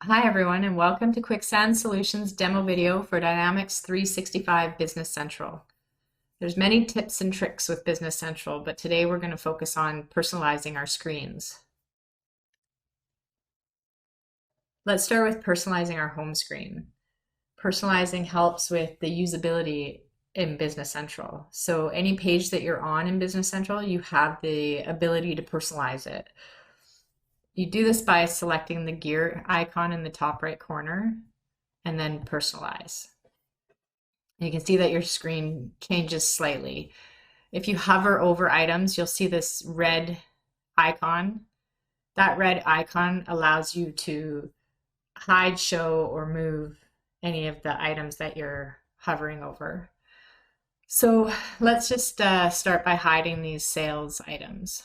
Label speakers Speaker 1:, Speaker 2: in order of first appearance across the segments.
Speaker 1: Hi everyone and welcome to Kwixand Solutions demo video for Dynamics 365 Business Central. There's many tips and tricks with Business Central, but today we're going to focus on personalizing our screens. Let's start with personalizing our home screen. Personalizing helps with the usability in Business Central. So any page that you're on in Business Central, you have the ability to personalize it. You do this by selecting the gear icon in the top right corner and then personalize. You can see that your screen changes slightly. If you hover over items, you'll see this red icon. That red icon allows you to hide, show, or move any of the items that you're hovering over. So let's just start by hiding these sales items.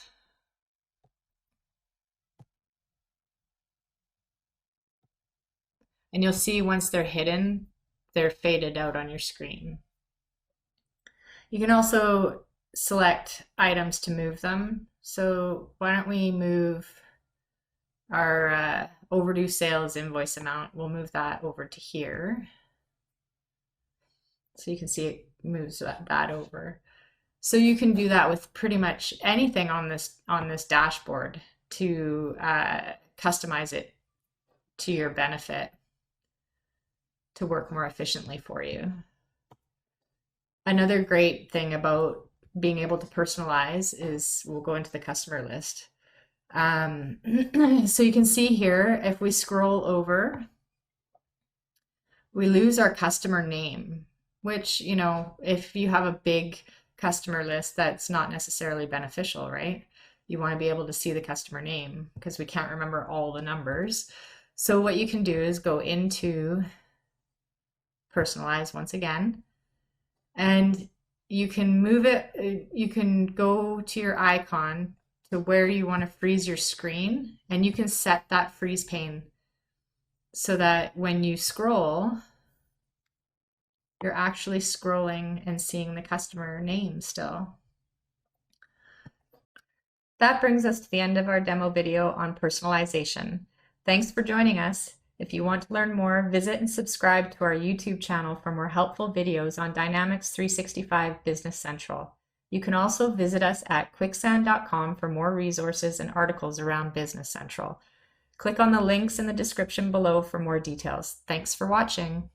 Speaker 1: And you'll see once they're hidden, they're faded out on your screen. You can also select items to move them. So why don't we move our overdue sales invoice amount? We'll move that over to here. So you can see it moves that over. So you can do that with pretty much anything on this dashboard to customize it to your benefit to work more efficiently for you. Another great thing about being able to personalize is we'll go into the customer list. So you can see here, if we scroll over, we lose our customer name, which, you know, if you have a big customer list, that's not necessarily beneficial, right? You want to be able to see the customer name because we can't remember all the numbers. So what you can do is go into personalize once again, and you can move it, you can go to your icon to where you want to freeze your screen, and you can set that freeze pane so that when you scroll, you're actually scrolling and seeing the customer name still. That brings us to the end of our demo video on personalization. Thanks for joining us. If you want to learn more, visit and subscribe to our YouTube channel for more helpful videos on Dynamics 365 Business Central. You can also visit us at kwixand.com for more resources and articles around Business Central. Click on the links in the description below for more details. Thanks for watching.